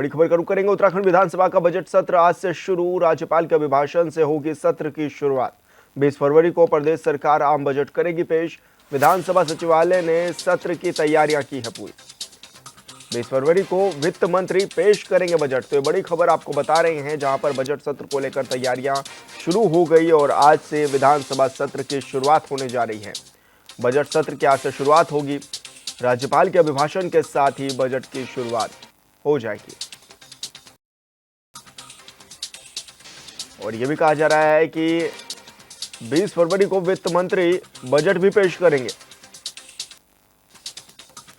बड़ी खबर का रुख करेंगे। उत्तराखंड विधानसभा का बजट सत्र आज से शुरू। राज्यपाल के अभिभाषण से होगी सत्र की शुरुआत। 20 फरवरी को प्रदेश सरकार आम बजट करेगी पेश। विधानसभा सचिवालय ने सत्र की तैयारियां की है पूरी। 20 फरवरी को वित्त मंत्री पेश करेंगे बजट। तो ये बड़ी खबर आपको बता रहे हैं, जहां पर बजट सत्र को लेकर तैयारियां शुरू हो गई और आज से विधानसभा सत्र की शुरुआत होने जा रही है। बजट सत्र की आज से शुरुआत होगी। राज्यपाल के अभिभाषण के साथ ही बजट की शुरुआत हो जाएगी। और यह भी कहा जा रहा है कि 20 फरवरी को वित्त मंत्री बजट भी पेश करेंगे।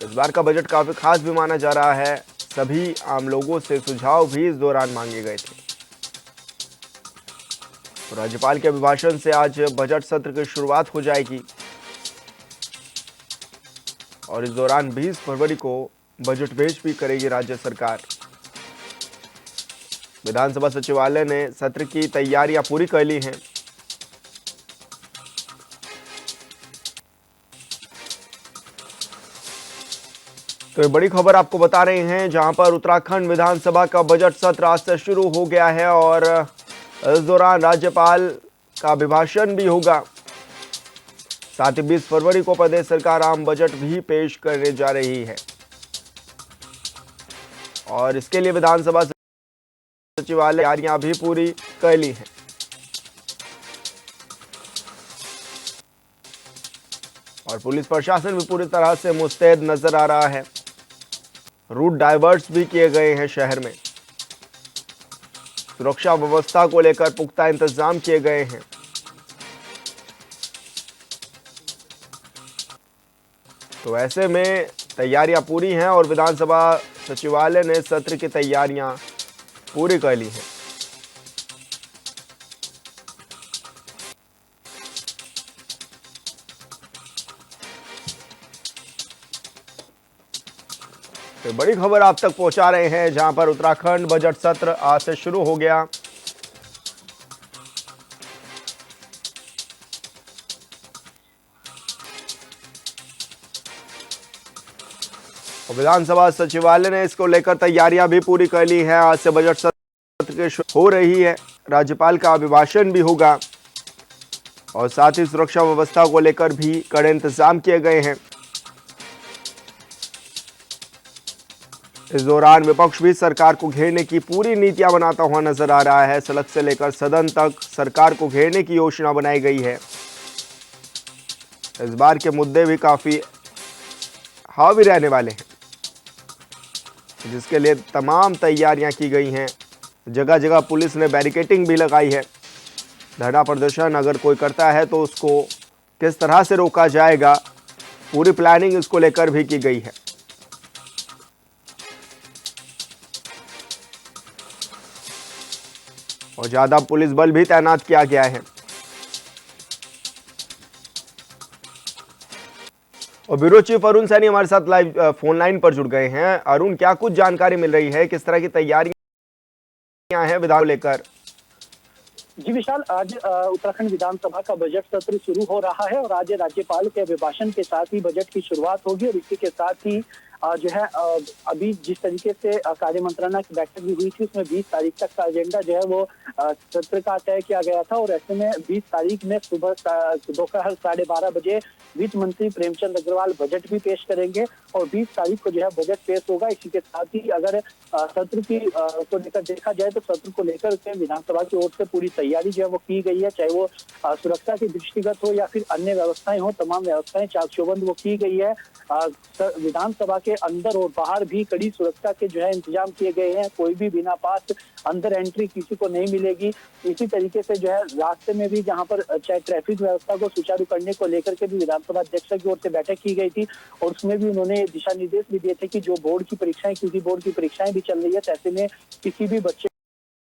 इस बार का बजट काफी खास भी माना जा रहा है। सभी आम लोगों से सुझाव भी इस दौरान मांगे गए थे। तो राज्यपाल के अभिभाषण से आज बजट सत्र की शुरुआत हो जाएगी और इस दौरान 20 फरवरी को बजट पेश भी करेगी राज्य सरकार। विधानसभा सचिवालय ने सत्र की तैयारियां पूरी कर ली हैं। तो ये बड़ी खबर आपको बता रहे हैं, जहां पर उत्तराखंड विधानसभा का बजट सत्र आज से शुरू हो गया है और इस दौरान राज्यपाल का अभिभाषण भी होगा। साथ ही 20 फरवरी को प्रदेश सरकार आम बजट भी पेश करने जा रही है और इसके लिए विधानसभा सचिवालय तैयारियां भी पूरी कर ली हैं। और पुलिस प्रशासन भी पूरी तरह से मुस्तैद नजर आ रहा है। रूट डाइवर्ट्स भी किए गए हैं शहर में। सुरक्षा व्यवस्था को लेकर पुख्ता इंतजाम किए गए हैं। तो ऐसे में तैयारियां पूरी हैं और विधानसभा सचिवालय ने सत्र की तैयारियां पूरी कर ली हैं। तो बड़ी खबर आप तक पहुंचा रहे हैं, जहां पर उत्तराखंड बजट सत्र आज से शुरू हो गया। और विधानसभा सचिवालय ने इसको लेकर तैयारियां भी पूरी कर ली हैं। आज से बजट सत्र की हो रही है। राज्यपाल का अभिभाषण भी होगा और साथ ही सुरक्षा व्यवस्था को लेकर भी कड़े इंतजाम किए गए हैं। इस दौरान विपक्ष भी सरकार को घेरने की पूरी नीतियां बनाता हुआ नजर आ रहा है। सड़क से लेकर सदन तक सरकार को घेरने की योजना बनाई गई है। इस बार के मुद्दे भी काफी हावी रहने वाले हैं, जिसके लिए तमाम तैयारियां की गई हैं। जगह जगह पुलिस ने बैरिकेडिंग भी लगाई है। धरना प्रदर्शन अगर कोई करता है तो उसको किस तरह से रोका जाएगा, पूरी प्लानिंग इसको लेकर भी की गई है। और ज्यादा पुलिस बल भी तैनात किया गया है। और ब्यूरो चीफ अरुण सैनी हमारे साथ लाइव फोन लाइन पर जुड़ गए हैं। अरुण, क्या कुछ जानकारी मिल रही है, किस तरह की तैयारियां हैं विधान लेकर? जी विशाल, आज उत्तराखंड विधानसभा का बजट सत्र शुरू हो रहा है और आज राज्यपाल के अभिभाषण के साथ ही बजट की शुरुआत होगी। और इसी के साथ ही जो है अभी जिस तरीके से कार्य मंत्रणा की बैठक भी हुई थी, उसमें 20 तारीख तक का एजेंडा जो है वो सत्र का तय किया गया था। और ऐसे में 20 तारीख में सुबह दोपहर 12:30 बजे वित्त मंत्री प्रेमचंद अग्रवाल बजट भी पेश करेंगे और 20 तारीख को जो है बजट पेश होगा। इसी के साथ ही अगर सत्र की को लेकर देखा जाए तो सत्र को लेकर के विधानसभा की ओर से पूरी तैयारी जो है वो की गई है, चाहे वो सुरक्षा के दृष्टिगत हो या फिर अन्य व्यवस्थाएं हो, तमाम व्यवस्थाएं चाक चौबंद वो की गई है। विधानसभा के अंदर और बाहर भी कड़ी सुरक्षा के जो है इंतजाम किए गए हैं। कोई भी बिना पास अंदर एंट्री किसी को नहीं मिलेगी। इसी तरीके से जो है रास्ते में भी जहां पर चाहे ट्रैफिक व्यवस्था को सुचारू करने को लेकर के भी विधानसभा अध्यक्ष की ओर से बैठक की गई थी और उसमें भी उन्होंने दिशा निर्देश भी दिए थे कि जो बोर्ड की परीक्षाएं, क्योंकि बोर्ड की परीक्षाएं भी चल रही है, तो ऐसे में किसी भी बच्चे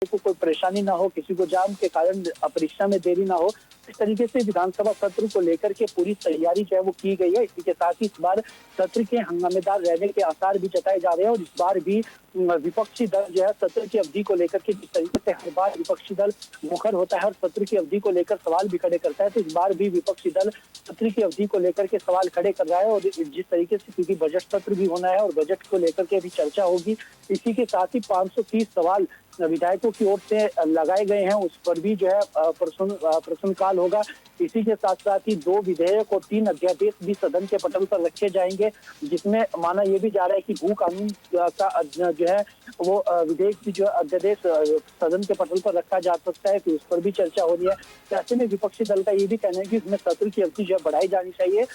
को कोई परेशानी ना हो, किसी को जाम के कारण परीक्षा में देरी ना हो, इस तरीके से विधानसभा सत्र को लेकर के पूरी तैयारी जो है वो की गई है। इसी के साथ ही इस बार सत्र के हंगामेदार रहने के आसार भी जताए जा रहे हैं और इस बार भी विपक्षी दल जो है सत्र की अवधि को लेकर के जिस तरीके से हर बार विपक्षी दल मुखर होता है और सत्र की अवधि को लेकर सवाल भी खड़े करता है, तो इस बार भी विपक्षी दल सत्र की अवधि को लेकर के सवाल खड़े कर रहा है। और जिस तरीके से क्योंकि बजट सत्र भी होना है और बजट को लेकर के भी चर्चा होगी, इसी के साथ ही 530 सवाल विधायकों की ओर से लगाए गए हैं, उस पर भी जो है प्रश्नकाल होगा। इसी के साथ साथ ही 2 विधेयक और 3 अध्यादेश भी सदन के पटल पर रखे जाएंगे, जिसमें माना यह भी जा रहा है कि भू कानून का जो है वो विधेयक की जो अध्यादेश सदन के पटल पर रखा जा सकता है, कि उस पर भी चर्चा हो रही है। ऐसे में विपक्षी दल का ये भी कहना है कि इसमें सत्र की अवधि जो है बढ़ाई जानी चाहिए,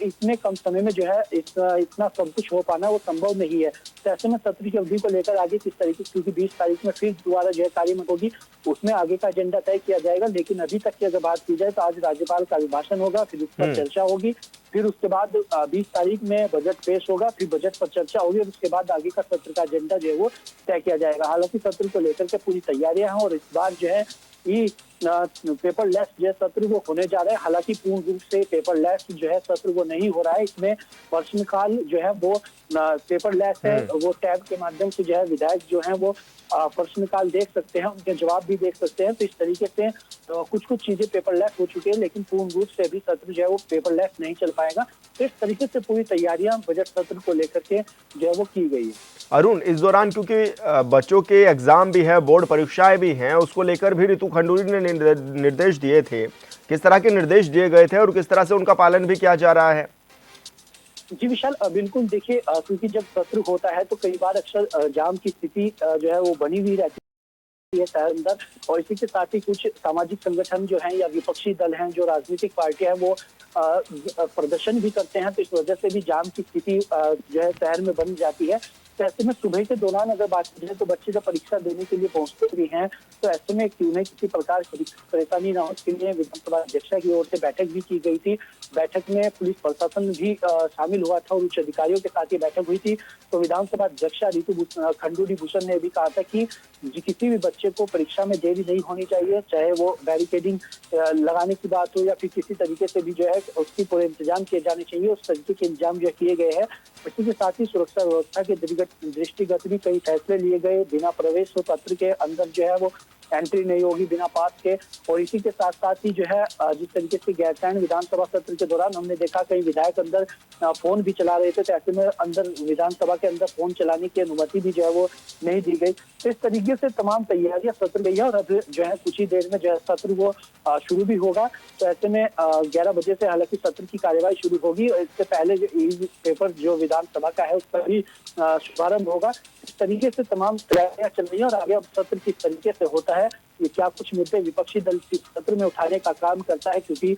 इतने कम समय में जो है इतना सब कुछ हो पाना वो संभव नहीं है। ऐसे में सत्र की अवधि को लेकर आगे किस तरीके, क्योंकि 20 तारीख में फिर दोबारा जो है कार्यमत होगी, उसमें आगे का एजेंडा तय किया जाएगा। लेकिन अभी तक की अगर बात की जाए तो आज राज्यपाल का अभिभाषण होगा, फिर उस पर चर्चा होगी, फिर उसके बाद 20 तारीख में बजट पेश होगा, फिर बजट पर चर्चा होगी और उसके बाद आगे का सत्र का एजेंडा जो है वो तय किया जाएगा। हालांकि सत्र को लेकर के पूरी तैयारियां हैं और इस बार जो है ये पेपरलेस जो सत्र वो होने जा रहा है। हालांकि पूर्ण रूप से पेपरलेस जो है सत्र वो नहीं हो रहा है, इसमें प्रश्नकाल जो है वो पेपरलेस है, वो टैब के माध्यम से जो है विधायक जो है वो प्रश्नकाल देख सकते हैं, उनके जवाब भी देख सकते हैं। तो इस तरीके से कुछ चीजें पेपरलेस हो चुकी है, लेकिन पूर्ण रूप से अभी सत्र जो है वो पेपरलेस नहीं चल पाएगा। तो इस तरीके से पूरी तैयारियां बजट सत्र को लेकर के जो है वो की गई है। अरुण, इस दौरान क्योंकि बच्चों के एग्जाम भी है, बोर्ड परीक्षाएं भी हैं, उसको लेकर भी ऋतु खंडूरी ने निर्देश दिए थे। किस तरह के निर्देश दिए गए थे और किस तरह से उनका पालन भी किया जा रहा है? जी विशाल, बिल्कुल देखिए, क्योंकि जब सत्र होता है तो कई बार अक्सर जाम की स्थिति जो है वो बनी हुई रहती है शहर अंदर, और इसी के साथ ही कुछ सामाजिक संगठन जो हैं या विपक्षी दल हैं, जो राजनीतिक पार्टियां हैं, वो प्रदर्शन भी करते हैं। तो इस वजह से भी जाम की स्थिति जो है शहर में बन जाती है। तो ऐसे में सुबह के दौरान अगर बात की जाए तो बच्चे जब परीक्षा देने के लिए पहुंचते भी हैं, तो ऐसे में उन्हें किसी प्रकार की परेशानी ना हो, इसके लिए विधानसभा अध्यक्ष की ओर से बैठक भी की गई थी। बैठक में पुलिस प्रशासन भी शामिल हुआ था और उच्च अधिकारियों के साथ ही बैठक हुई थी। तो विधानसभा अध्यक्ष ऋतु खंडूरी भूषण ने भी कहा था कि किसी भी बच्चे को परीक्षा में देरी नहीं होनी चाहिए, चाहे वो बैरिकेडिंग लगाने की बात हो या फिर किसी तरीके से भी जो है उसकी पूरे इंतजाम किए जाने चाहिए। उस तरीके के इंतजाम जो किए गए हैं। इसी के साथ ही सुरक्षा व्यवस्था के दृष्टिगत भी कई फैसले लिए गए। बिना प्रवेश पत्र के अंदर जो है वो एंट्री नहीं होगी बिना पास के। और इसी के साथ साथ ही जो है जिस तरीके से गैरसैंण विधानसभा सत्र के दौरान हमने देखा कई विधायक अंदर फोन भी चला रहे थे, तो ऐसे में अंदर विधानसभा के अंदर फोन चलाने की अनुमति भी जो है वो नहीं दी गई। तो इस तरीके से तमाम तैयारियां सत्र गई है और अब जो है कुछ ही देर में जो है सत्र वो शुरू भी होगा। तो ऐसे में 11 बजे से हालांकि सत्र की कार्यवाही शुरू होगी और इससे पहले जो ई पेपर जो विधानसभा का है उसका भी शुभारंभ होगा। इस तरीके से तमाम तैयारियां चल रही है और आगे अब सत्र किस तरीके से होता है, ये क्या कुछ मुद्दे विपक्षी दल सत्र में उठाने का काम करता है, क्योंकि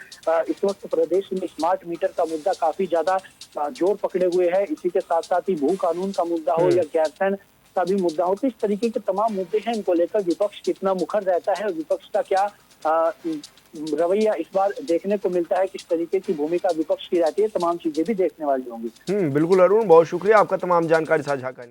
इस वक्त प्रदेश में स्मार्ट मीटर का मुद्दा काफी ज्यादा जोर पकड़े हुए है। इसी के साथ साथ ही भू कानून का मुद्दा हो या गैरसैंण का भी मुद्दा हो, तो इस तरीके के तमाम मुद्दे हैं। इनको लेकर विपक्ष कितना मुखर रहता है और विपक्ष का क्या रवैया इस बार देखने को मिलता है, किस तरीके की भूमिका विपक्ष की रहती है, तमाम चीजें भी देखने वाली होंगी। बिल्कुल अरुण, बहुत शुक्रिया आपका तमाम जानकारी साझा करने